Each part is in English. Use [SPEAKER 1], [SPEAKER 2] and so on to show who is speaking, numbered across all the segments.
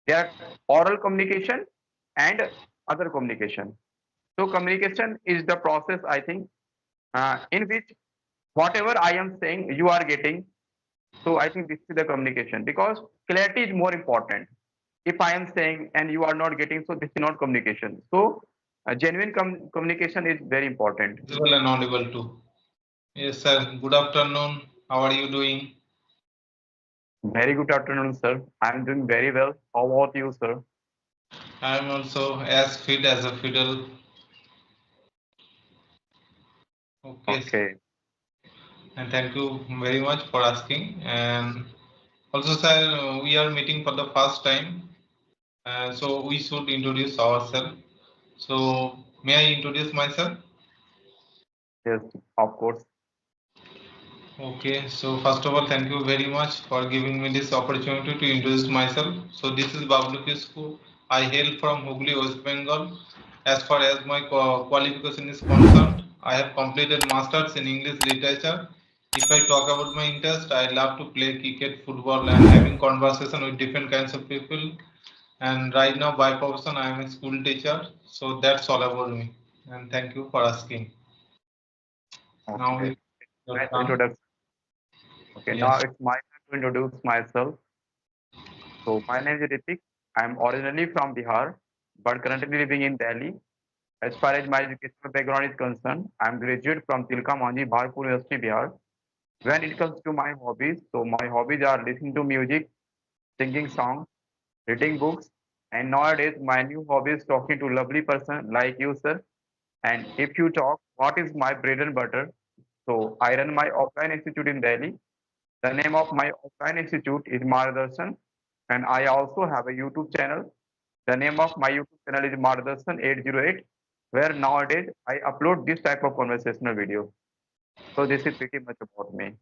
[SPEAKER 1] There are oral communication and other communication. So communication is the process, I think, in which whatever I am saying, you are getting. So I think this is the communication because clarity is more important. If I am saying and you are not getting, so this is not communication. So genuine communication is very important.
[SPEAKER 2] Visible and audible too. Yes, sir. Good afternoon. How are you doing?
[SPEAKER 1] Very good afternoon, sir. I am doing very well. How about you, sir?
[SPEAKER 2] I am also as fit as a fiddle. Okay,
[SPEAKER 1] Okay.
[SPEAKER 2] and thank you very much for asking. And also, sir, we are meeting for the first time, so we should introduce ourselves. So, may I introduce myself?
[SPEAKER 1] Yes, of course.
[SPEAKER 2] Okay, so first of all, thank you very much for giving me this opportunity to introduce myself. So, this is Bablu Kisku. I hail from Hooghly, West Bengal. As far as my qualification is concerned, I have completed masters in English literature. If I talk about my interest, I love to play cricket, football, and having conversation with different kinds of people. And right now, by profession, I am a school teacher. So that's all about me. And thank you for asking. Now
[SPEAKER 1] Okay.
[SPEAKER 2] it's your
[SPEAKER 1] Nice
[SPEAKER 2] turn.
[SPEAKER 1] introduction. Okay, now
[SPEAKER 2] Yes.
[SPEAKER 1] it's my turn to introduce myself. So my name is Ritik. I am originally from Bihar, but currently living in Delhi. As far as my educational background is concerned, I am graduate from Tilka Manjhi Bharpur University, Bihar. When it comes to my hobbies, so my hobbies are listening to music, singing songs, reading books, and nowadays my new hobby is talking to lovely person like you, sir. And if you talk, what is my bread and butter? So I run my offline institute in Delhi. The name of my offline institute is Mardarshan, and I also have a YouTube channel. The name of my YouTube channel is Mardarshan 808, where nowadays I upload this type of conversational video. So this is pretty much about me.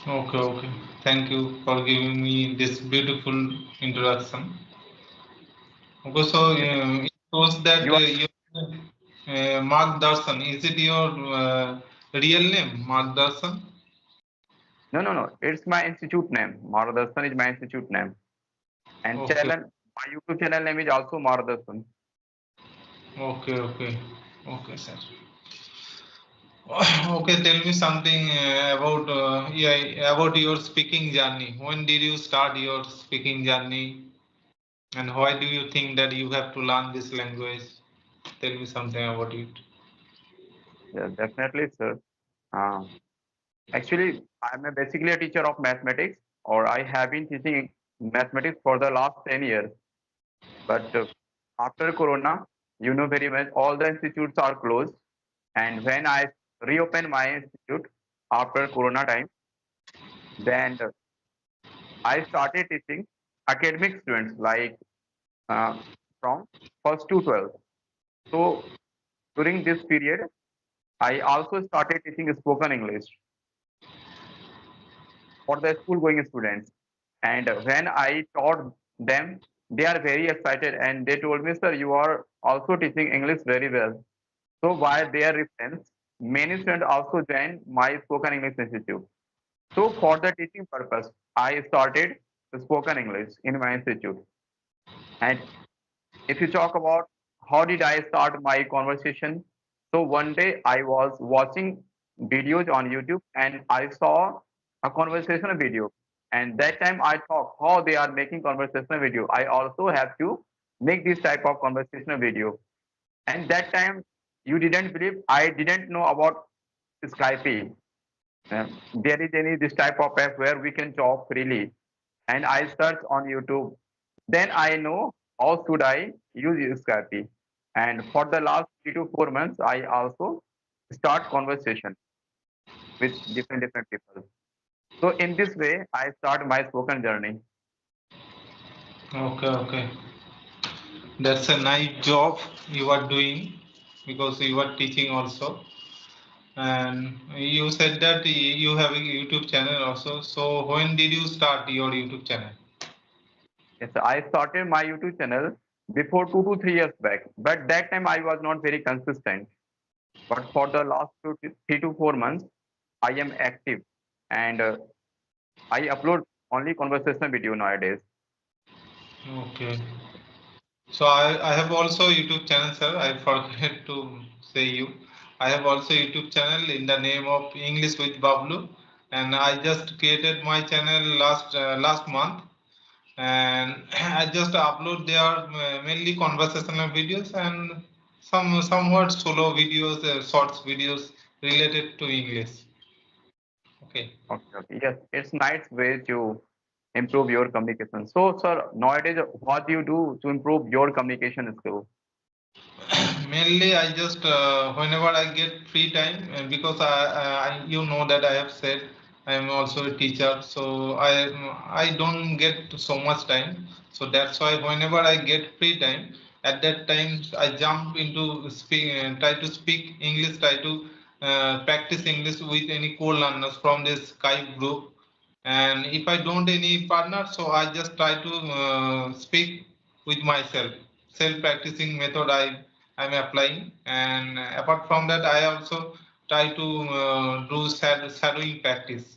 [SPEAKER 2] Okay, okay. Thank you for giving me this beautiful introduction. Okay, so it shows that
[SPEAKER 1] You are
[SPEAKER 2] you Mark Darshan. Is it your real name, Mark Darshan?
[SPEAKER 1] no. It's my institute name. Mardarshan is my institute name, and
[SPEAKER 2] Okay,
[SPEAKER 1] channel my YouTube channel name is also Mardarshan.
[SPEAKER 2] okay, okay, okay, sir. Okay, tell me something about yeah, about your speaking journey. When did you start your speaking journey, and why do you think that you have to learn this language? Tell me something about it.
[SPEAKER 1] Yeah, definitely, sir. Uh, Actually, I'm basically a teacher of mathematics, or I have been teaching mathematics for the last 10 years. But after Corona, you know very much, all the institutes are closed. And when I reopened my institute after Corona time, then I started teaching academic students like uh, from first to 12th. So during this period, I also started teaching spoken English for the school going students. And when I taught them, they are very excited and they told me, sir, you are also teaching English very well. So by their reference, many students also joined my spoken English institute. So for the teaching purpose, I started the spoken English in my institute. And if you talk about how did I start my conversation, so one day I was watching videos on YouTube and I saw a conversational video. And that time I thought how they are making conversational video. I also have to make this type of conversational video. And that time you didn't believe I didn't know about Skype. There is any this type of app where we can talk freely. And I search on YouTube. Then I know how should I use Skype. And for the last 3 to 4 months, I also start conversation with different people. So in this way, I start my spoken journey.
[SPEAKER 2] Okay, okay. That's a nice job you are doing because you are teaching also. And you said that you have a YouTube channel also. So when did you start your YouTube channel?
[SPEAKER 1] Yes, I started my YouTube channel before 2 to 3 years back, but that time I was not very consistent. But for the last 3 to 4 months, I am active and I upload only conversational video nowadays.
[SPEAKER 2] Okay. So I have also YouTube channel, sir. I forget to say you. I have also YouTube channel in the name of English with Bablu, and I just created my channel last month, and I just upload there mainly conversational videos and somewhat solo videos, shorts videos related to English. Okay.
[SPEAKER 1] Okay, okay. Yes, it's nice way to improve your communication. So, sir, nowadays, what do you do to improve your communication skill?
[SPEAKER 2] Mainly, I just whenever I get free time, because you know that I have said I am also a teacher, so I don't get so much time. So that's why whenever I get free time, at that time I jump into try to speak English, try to practice English with any co-learners from this Skype group. And if I don't any partner, so I just try to speak with myself. Self practicing method I'm applying, and apart from that I also try to do shadowing practice.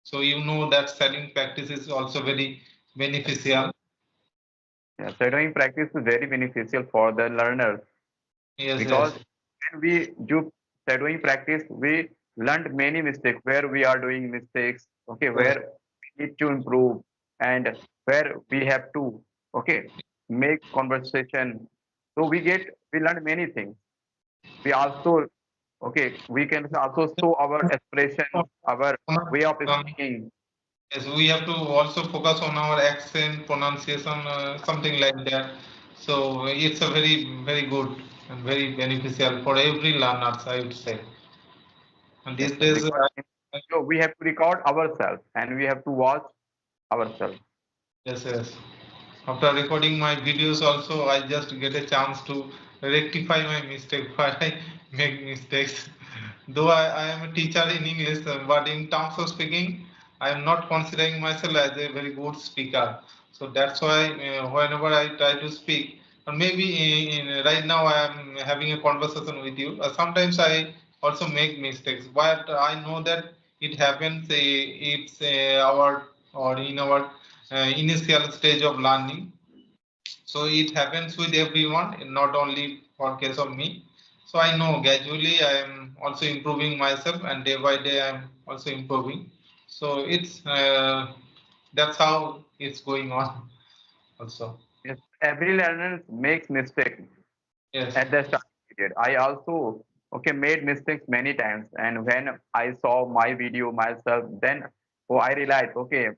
[SPEAKER 2] So you know that shadowing practice is also very beneficial.
[SPEAKER 1] Yeah, shadowing practice is very beneficial for the learner
[SPEAKER 2] Yes,
[SPEAKER 1] because
[SPEAKER 2] yes,
[SPEAKER 1] when we do shadowing practice, we learned many mistakes where we are doing mistakes, okay,
[SPEAKER 2] yes,
[SPEAKER 1] where we need to improve and where we have to, okay, make conversation. So we learn many things. We also, okay, we can also show our expressions, our way of speaking.
[SPEAKER 2] yes, we have to also focus on our accent, pronunciation, something like that. So it's a very good and very beneficial for every learners, I would say. And
[SPEAKER 1] Yes,
[SPEAKER 2] these
[SPEAKER 1] sir,
[SPEAKER 2] days,
[SPEAKER 1] because so we have to record ourselves and we have to watch ourselves.
[SPEAKER 2] yes, yes. After recording my videos, also I just get a chance to rectify my mistake. Why I make mistakes. Though I am a teacher in English, but in terms of speaking, I am not considering myself as a very good speaker. So that's why whenever I try to speak, or maybe right now I am having a conversation with you. Sometimes I also make mistakes, but I know that it happens. It's our or in our initial stage of learning, so it happens with everyone, not only for case of me. So I know gradually I am also improving myself, and day by day I am also improving. So it's that's how it's going on also.
[SPEAKER 1] Yes, every learner makes mistakes
[SPEAKER 2] Yes.
[SPEAKER 1] at the starting period. I also okay made mistakes many times, and when I saw my video myself, then oh I realized okay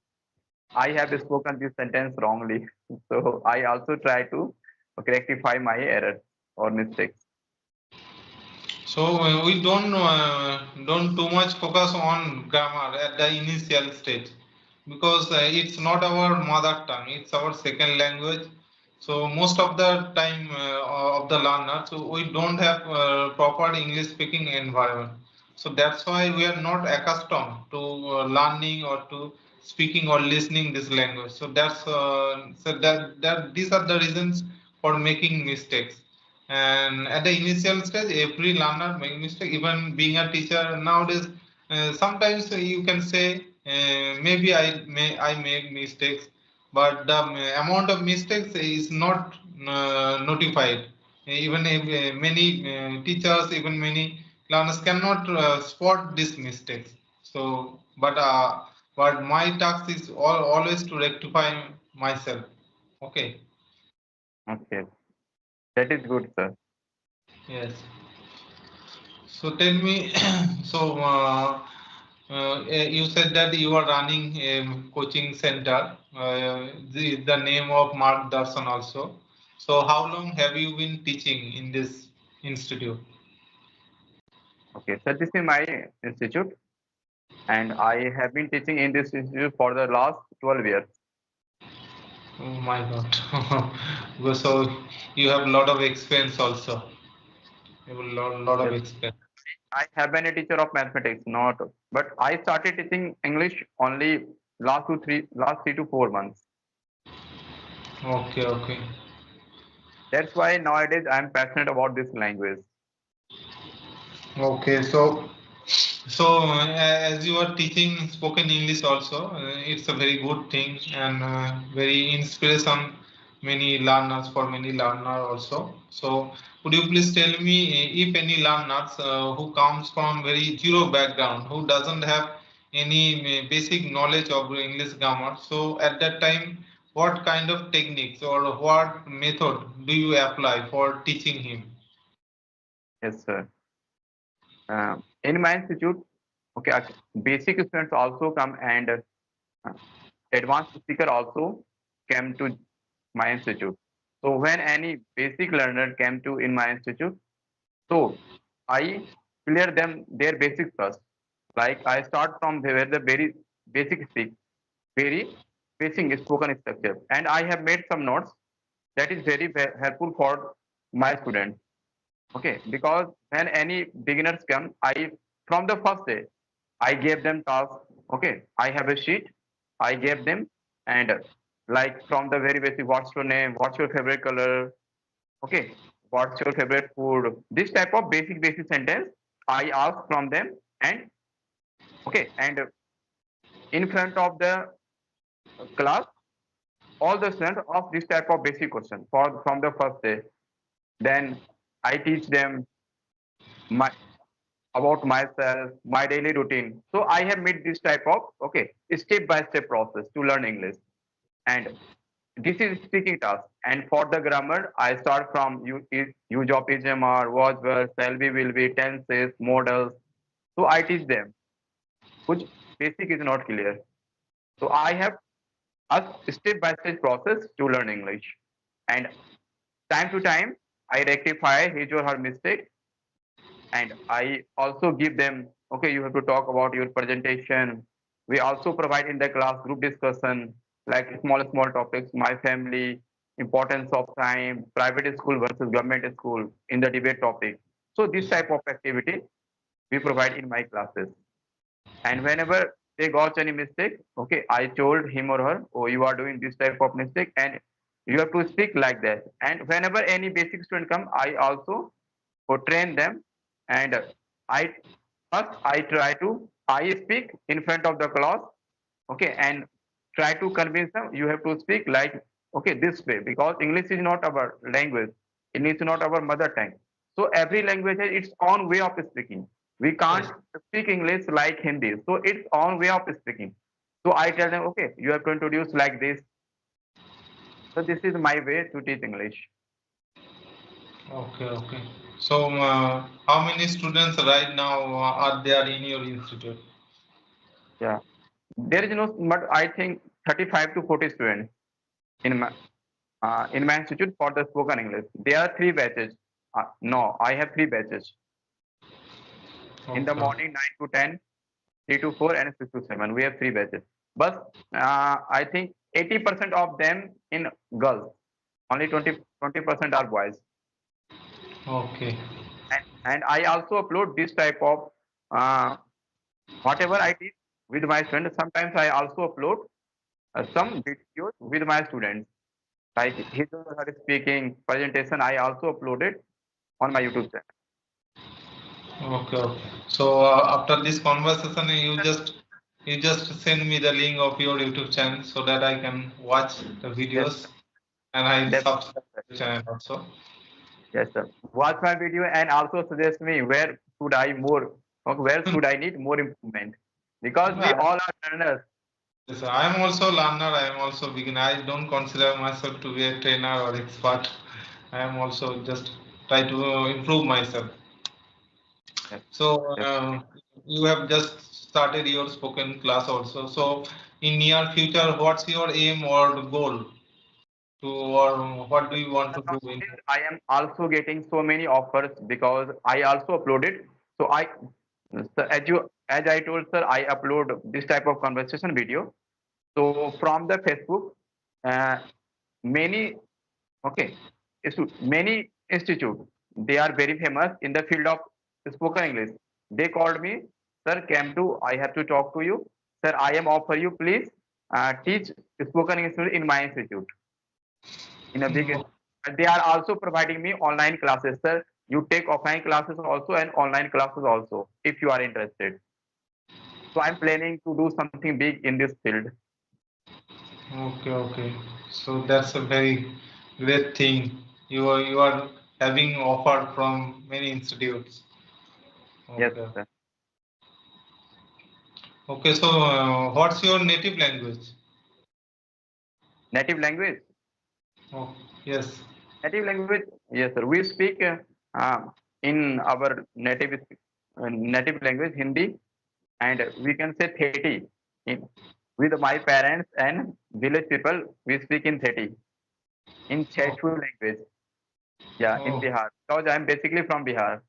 [SPEAKER 1] I have spoken this sentence wrongly. So I also try to rectify my errors or mistakes.
[SPEAKER 2] So we don't too much focus on grammar at the initial stage, because it's not our mother tongue; it's our second language. So most of the time of the learner, so we don't have proper English speaking environment. So that's why we are not accustomed to learning or to speaking or listening this language. So that these are the reasons for making mistakes. And at the initial stage every learner make mistake. Even being a teacher nowadays, sometimes you can say maybe I make mistakes, but the amount of mistakes is not notified. Even if, many teachers, even many learners cannot spot these mistakes. So but my task is always to rectify myself. Okay.
[SPEAKER 1] Okay, that is good, sir.
[SPEAKER 2] Yes. So tell me, so you said that you are running a coaching center. The name of Mark Darshan also. So how long have you been teaching in this institute?
[SPEAKER 1] Okay, so this is my institute, and I have been teaching in this institute for the last 12 years.
[SPEAKER 2] Oh my God. So you have a lot of experience also. You have a lot of
[SPEAKER 1] Yes,
[SPEAKER 2] experience.
[SPEAKER 1] I have been a teacher of mathematics, not, but I started teaching English only last 3 to 4 months.
[SPEAKER 2] Okay, okay.
[SPEAKER 1] That's why nowadays I'm passionate about this language.
[SPEAKER 2] Okay, so as you are teaching spoken English also, it's a very good thing and very inspiration. many learners for many learner also. So could you please tell me if any learners who comes from very zero background, who doesn't have any basic knowledge of English grammar, so at that time what kind of techniques or what method do you apply for teaching him?
[SPEAKER 1] Yes, sir. In my institute, okay, basic students also come and advanced speaker also came to my institute. So when any basic learner came to in my institute, so I clear them their basics first. Like I start from where the very basic speak, very basic spoken structure, and I have made some notes that is very helpful for my students. Okay, because when any beginners come, I from the first day I gave them tasks. Okay, I have a sheet. I gave them and like from the very basic, what's your name? What's your favorite color? Okay, what's your favorite food? This type of basic sentence I ask from them and okay, and in front of the class, all the students ask this type of basic question for from the first day. Then I teach them my about myself, my daily routine. So I have made this type of okay step by step process to learn English. And this is speaking task. And for the grammar, I start from use of HMR, was were, shall be, will be, tenses, modals. So I teach them, which basic is not clear. So I have a step by step process to learn English. And time to time, I rectify his or her mistake and I also give them, okay, you have to talk about your presentation. We also provide in the class group discussion, like small topics, my family, importance of time, private school versus government school in the debate topic. So this type of activity we provide in my classes. And whenever they got any mistake, okay, I told him or her, oh, you are doing this type of mistake and you have to speak like that. And whenever any basic student come, I also train them and I first I try to I speak in front of the class, okay, and try to convince them you have to speak like okay this way because English is not our language, English is not our mother tongue. So every language has its own way of speaking. We can't
[SPEAKER 2] Yes.
[SPEAKER 1] speak English like Hindi, so it's own way of speaking. So I tell them okay, you have to introduce like this. So this is my way to teach English.
[SPEAKER 2] Okay, okay. So how many students right now are there in your institute?
[SPEAKER 1] Yeah, there is no, but I think 35 to 40 students in in my institute for the spoken English. There are three batches. No, I have three batches. In the
[SPEAKER 2] Okay.
[SPEAKER 1] morning, 9 to 10, 3 to 4, and 6 to 7. We have three batches. But I think 80% of them in girls. Only 20% are boys.
[SPEAKER 2] Okay.
[SPEAKER 1] And I also upload this type of uh, whatever I teach with my students. Sometimes I also upload some videos with my students. Like his or her speaking presentation, I also uploaded on my YouTube channel.
[SPEAKER 2] Okay, okay. So after this conversation, you just send me the link of your YouTube channel so that I can watch the
[SPEAKER 1] Yes,
[SPEAKER 2] videos and I
[SPEAKER 1] definitely.
[SPEAKER 2] subscribe to the channel also.
[SPEAKER 1] Yes, sir. Watch my video and also suggest me where should I more, or where should I need more improvement. Because we
[SPEAKER 2] I,
[SPEAKER 1] all are learners.
[SPEAKER 2] yes, I am also learner. I am also beginner. I don't consider myself to be a trainer or expert. I am also just try to improve myself.
[SPEAKER 1] Yes,
[SPEAKER 2] So
[SPEAKER 1] yes.
[SPEAKER 2] you have just started your spoken class also. So in near future, what's your aim or goal to or what do you want to do in?
[SPEAKER 1] Nowadays, I am also getting so many offers because I also uploaded. So so as I told sir, I upload this type of conversation video. So from the Facebook, uh, many okay, many institute they are very famous in the field of spoken English. They called me, sir, came to I have to talk to you, sir. I am offer you please teach spoken English in my institute in a big.
[SPEAKER 2] No.
[SPEAKER 1] They are also providing me online classes, sir. You take offline classes also and online classes also if you are interested. So I'm planning to do something big in this field.
[SPEAKER 2] Okay, okay. So that's a very Great thing. You are having offer from many institutes.
[SPEAKER 1] Yes,
[SPEAKER 2] Okay.
[SPEAKER 1] sir.
[SPEAKER 2] Okay. So, what's your native language?
[SPEAKER 1] Native language.
[SPEAKER 2] Oh, yes.
[SPEAKER 1] Native language. Yes, sir. We speak in our native language Hindi, and we can say Theti. In, with my parents and village people, we speak in Theti, in
[SPEAKER 2] Oh,
[SPEAKER 1] Chechu language. Yeah, in
[SPEAKER 2] oh.
[SPEAKER 1] Bihar. Because I'm basically from Bihar.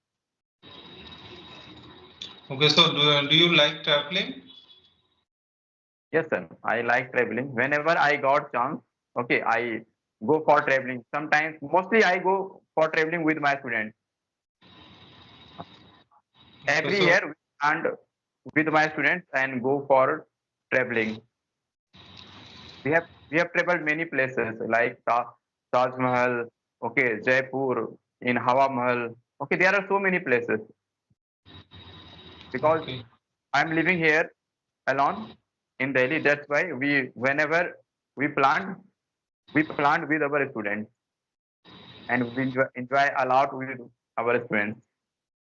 [SPEAKER 2] Okay. So, do you like traveling?
[SPEAKER 1] Yes, sir. I like traveling. Whenever I got chance, okay, I go for traveling. Sometimes, mostly I go for traveling with my students.
[SPEAKER 2] Okay.
[SPEAKER 1] Every
[SPEAKER 2] So,
[SPEAKER 1] year, and with my students and go for traveling. We have traveled many places like Taj Mahal, okay, Jaipur, in Hawa Mahal. Okay, there are so many places because
[SPEAKER 2] okay.
[SPEAKER 1] I'm living here alone in Delhi. That's why whenever we plan, we plan with our students and we enjoy a lot with our students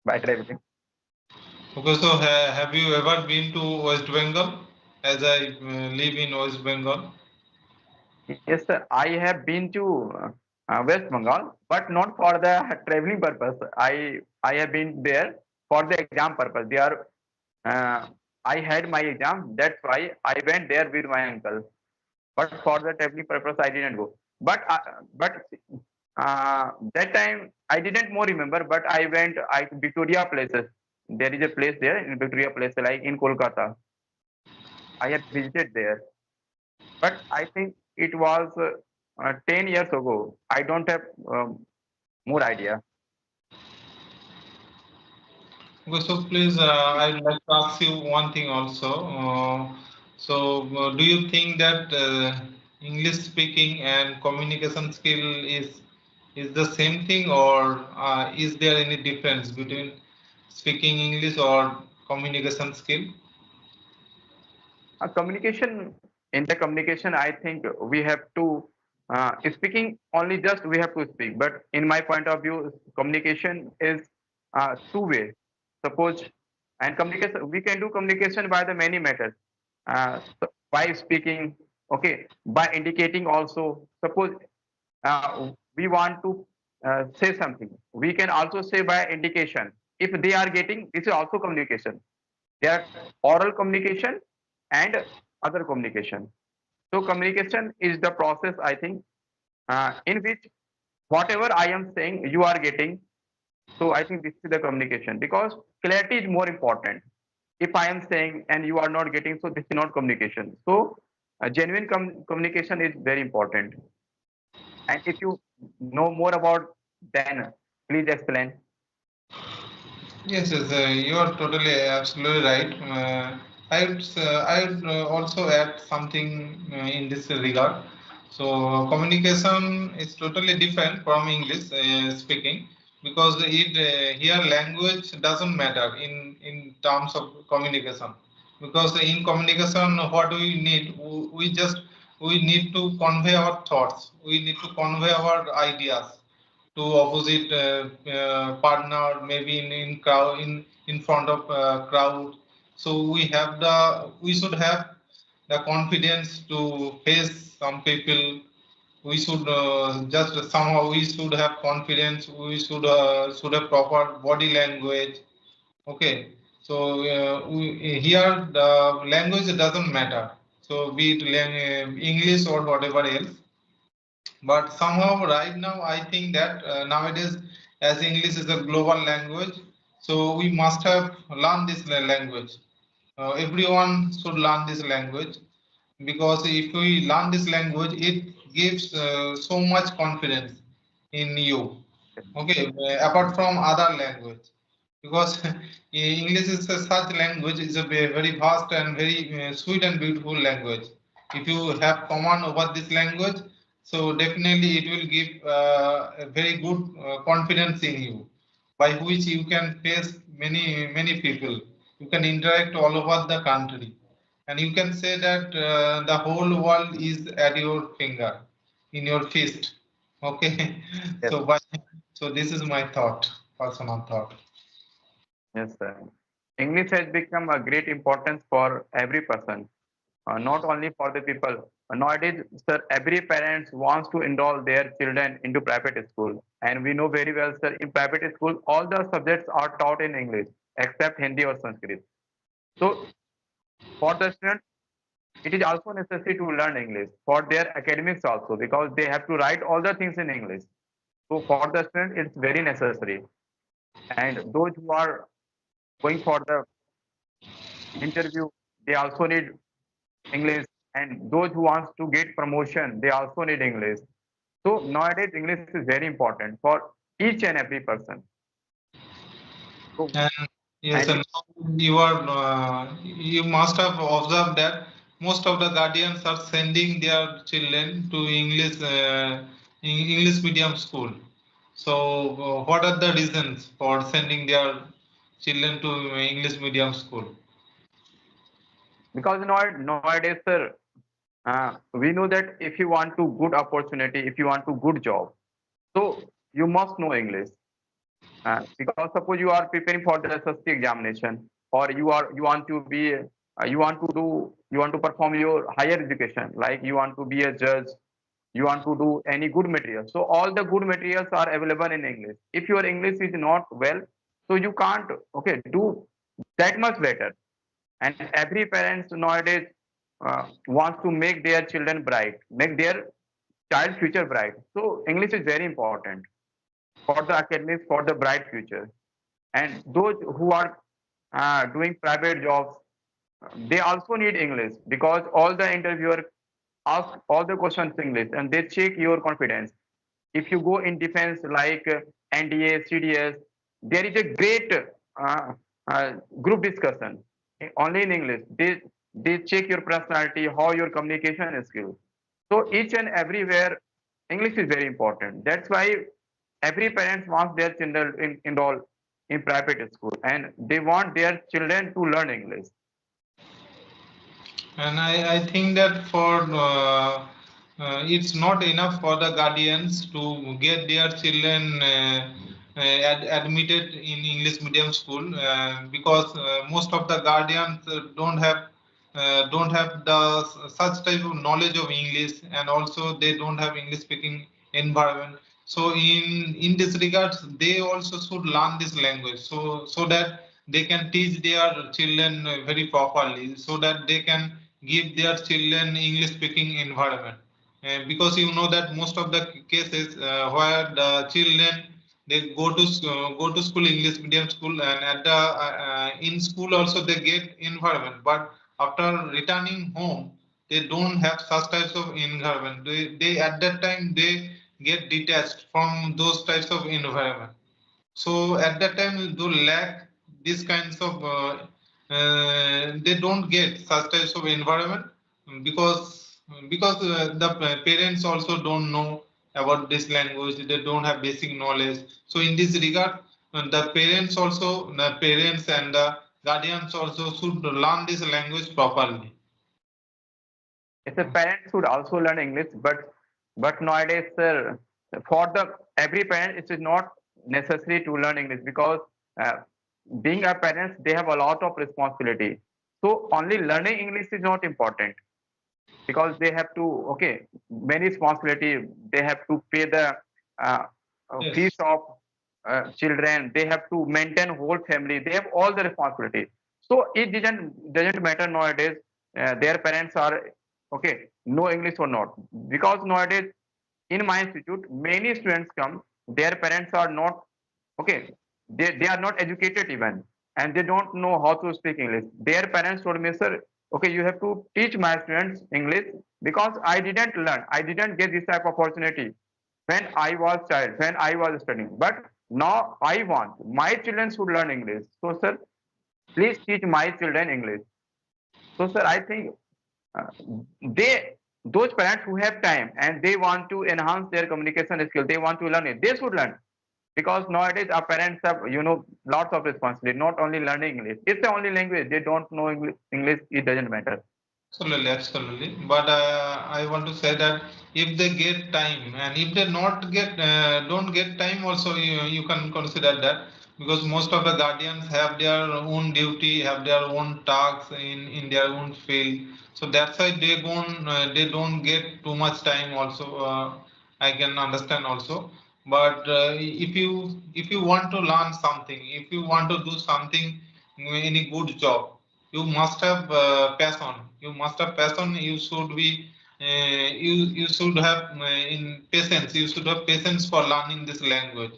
[SPEAKER 1] by traveling.
[SPEAKER 2] Okay. So, have you ever been to West Bengal? As I live in West Bengal.
[SPEAKER 1] Yes, sir. I have been to West Bengal, but not for the traveling purpose. I have been there for the exam purpose. Uh, I had my exam. That's why I went there with my uncle. But for the traveling purpose, I didn't go. But that time I didn't more remember. But I went Victoria places. There is a place there in Victoria place, like in Kolkata. I have visited there. But I think it was 10 years ago. I don't have more idea.
[SPEAKER 2] Okay, so please, I'd like to ask you one thing also. Do you think that English speaking and communication skill is the same thing, or is there any difference between speaking English or communication skill?
[SPEAKER 1] Communication, in the communication, I think we have to speaking only just we have to speak. But in my point of view, communication is two-way. Suppose and communication, we can do communication by the many methods. By speaking, okay, by indicating also. Suppose we want to say something, we can also say by indication. If they are getting, this is also communication. There are oral communication and other communication. So communication is the process, I think, in which whatever I am saying, you are getting. So I think this is the communication because clarity is more important. If I am saying and you are not getting, so this is not communication. So genuine communication is very important. And if you know more about, then please explain.
[SPEAKER 2] Yes, yes, you are totally absolutely right. I would also add something in this regard. So communication is totally different from English speaking because here language doesn't matter in terms of communication, because in communication what we need, we need to convey our thoughts, we need to convey our ideas to opposite partner, maybe in crowd, in front of crowd. So we should have the confidence to face some people. We should just somehow we should have confidence, we should have proper body language. Okay. So here the language doesn't matter, so be it English or whatever else. But somehow right now I think that nowadays, as English is a global language, so we must have learned this language. Everyone should learn this language, because if we learn this language, it gives so much confidence in you. Okay, apart from other language, because English is such language, is a very vast and very sweet and beautiful language. If you have command over this language, so definitely it will give a very good confidence in you, by which you can face many people, you can interact all over the country, and you can say that the whole world is at your finger, in your fist. Okay.
[SPEAKER 1] Yes,
[SPEAKER 2] So, so this is my thought, personal thought.
[SPEAKER 1] yes, sir. English has become a great importance for every person, not only for the people. Nowadays, sir, every parent wants to enroll their children into private school. And we know very well, sir, in private school, all the subjects are taught in English, except Hindi or Sanskrit. So for the students, it is also necessary to learn English for their academics also, because they have to write all the things in English. So for the student, it's very necessary. And those who are going for the interview, they also need English. And those who wants to get promotion, they also need English. So nowadays, English is very important for each and every person. So,
[SPEAKER 2] And yes,
[SPEAKER 1] and
[SPEAKER 2] and now you must have observed that most of the guardians are sending their children to English medium school. So, what are the reasons for sending their children to English medium school?
[SPEAKER 1] because nowadays, sir, we know that if you want to good opportunity, if you want to good job, so you must know English. Because suppose you are preparing for the SSC examination, or you want to be you want to perform your higher education, like you want to be a judge, you want to do any good material. So all the good materials are available in English. If your English is not well, so you can't do that much better. And every parents nowadays wants to make their children bright, make their child future bright. So English is very important for the academics, for the bright future. And those who are doing private jobs, they also need English, because all the interviewer ask all the questions in English and they check your confidence. If you go in defense like NDA, CDS, there is a great uh, group discussion only in English. They check your personality, how your communication skills. So each and everywhere, English is very important. That's why every parent wants their children enroll in private school, and they want their children to learn English.
[SPEAKER 2] And I think that for it's not enough for the guardians to get their children admitted in English medium school because most of the guardians don't have the such type of knowledge of English, and also they don't have English speaking environment. So in this regards, they also should learn this language so that they can teach their children very properly, so that they can give their children English speaking environment. Because you know that most of the cases where the children they go to school English medium school, and at the in school also they get environment, but after returning home they don't have such types of environment. They at that time they get detached from those types of environment. So at that time, they lack these kinds of, they don't get such types of environment because the parents also don't know about this language. They don't have basic knowledge. So in this regard, the parents and the guardians also should learn this language properly.
[SPEAKER 1] It's a parent should also learn English, but nowadays, for the every parent, it is not necessary to learn English, because uh, being a parent, they have a lot of responsibility. So only learning English is not important, because they have to many responsibility. They have to pay the uh, fees
[SPEAKER 2] Yes.
[SPEAKER 1] of children. They have to maintain whole family. They have all the responsibility. So it doesn't matter nowadays. Their parents are know English or not, because nowadays in my institute many students come. Their parents are not okay. They are not educated even, and they don't know how to speak English. Their parents told me, sir, okay, you have to teach my students English, because I didn't learn. I didn't get this type of opportunity when I was child, when I was studying. But now I want my children should learn English. So, sir, please teach my children English. So, sir, I think uh, they those parents who have time and they want to enhance their communication skill, they want to learn it. They should learn, because nowadays our parents have lots of responsibility. Not only learning English, it's the only language. They don't know English. It doesn't matter.
[SPEAKER 2] Absolutely, absolutely. But I want to say that if they get time and if they not get don't get time, also you can consider that, because most of the guardians have their own duty, have their own tasks in their own field. So that's why they don't get too much time. Also, I can understand also. But if you want to learn something, if you want to do something, any good job, you must have passion. You must have passion. You should be you should have in patience. You should have patience for learning this language.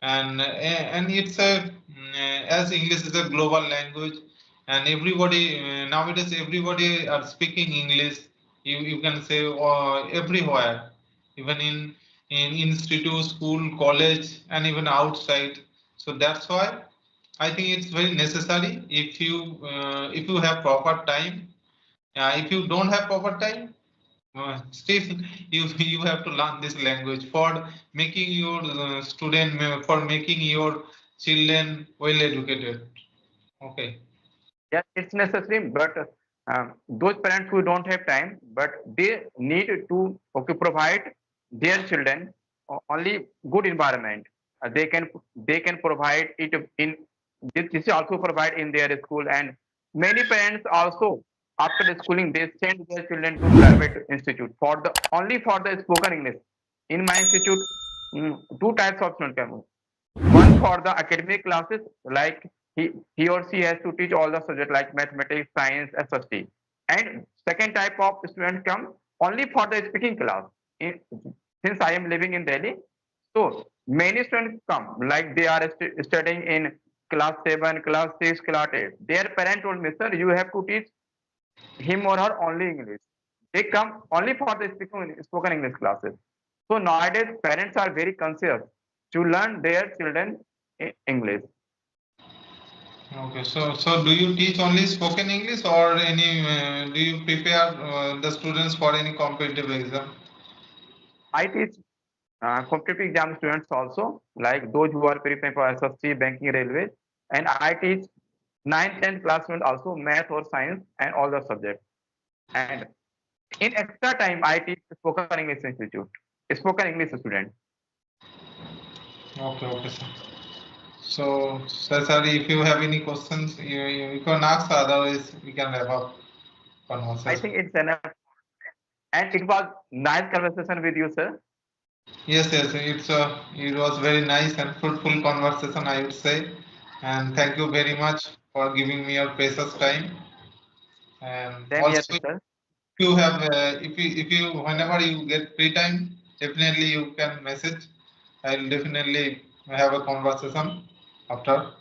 [SPEAKER 2] And it's as English is a global language, and everybody nowadays everybody are speaking English. You can say everywhere, even in institute, school, college, and even outside. So that's why I think it's very necessary. If you have proper time, if you don't have proper time, still you have to learn this language for making your for making your children well educated. Okay.
[SPEAKER 1] Yes, it's necessary, but those parents who don't have time, but they need to okay, provide their children only good environment. They can provide it in this is also provide in their school, and many parents also after the schooling they send their children to private institute for the only for the spoken English. In my institute, two types of students come. One for the academic classes, like he or she has to teach all the subjects like mathematics, science, SST. And second type of students come only for the speaking class. In, since I am living in Delhi, so many students come like they are studying in class 7, class 6, class 8. Their parent told me, sir, you have to teach him or her only English. They come only for the spoken English classes. So nowadays, parents are very conscious to learn their children English.
[SPEAKER 2] Okay, so do you teach only spoken English, or any do you prepare the students for any competitive exam?
[SPEAKER 1] I teach competitive exam students also, like those who are preparing for SSC, banking, railways, and I teach 9th, 10th class students also math or science and all the subjects. And in extra time, I teach spoken English institute, spoken English student.
[SPEAKER 2] Okay, okay, sir. So sorry, if you have any questions, you can ask. Otherwise, we can wrap up
[SPEAKER 1] I
[SPEAKER 2] conversation.
[SPEAKER 1] think it's enough. And it was nice conversation with you, sir.
[SPEAKER 2] Yes, yes, it was very nice and fruitful conversation, I would say. And thank you very much for giving me your precious time. And
[SPEAKER 1] Same here,
[SPEAKER 2] also, if
[SPEAKER 1] sir.
[SPEAKER 2] you have, if you, whenever you get free time, definitely you can message. I'll definitely have a conversation after.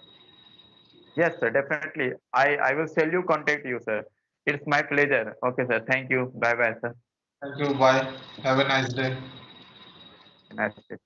[SPEAKER 1] Yes, sir, definitely. I will shall you contact you, sir. It's my pleasure. Okay, sir. Thank you. Bye bye, sir.
[SPEAKER 2] Thank you. Bye. Have a nice day.
[SPEAKER 1] Nice day.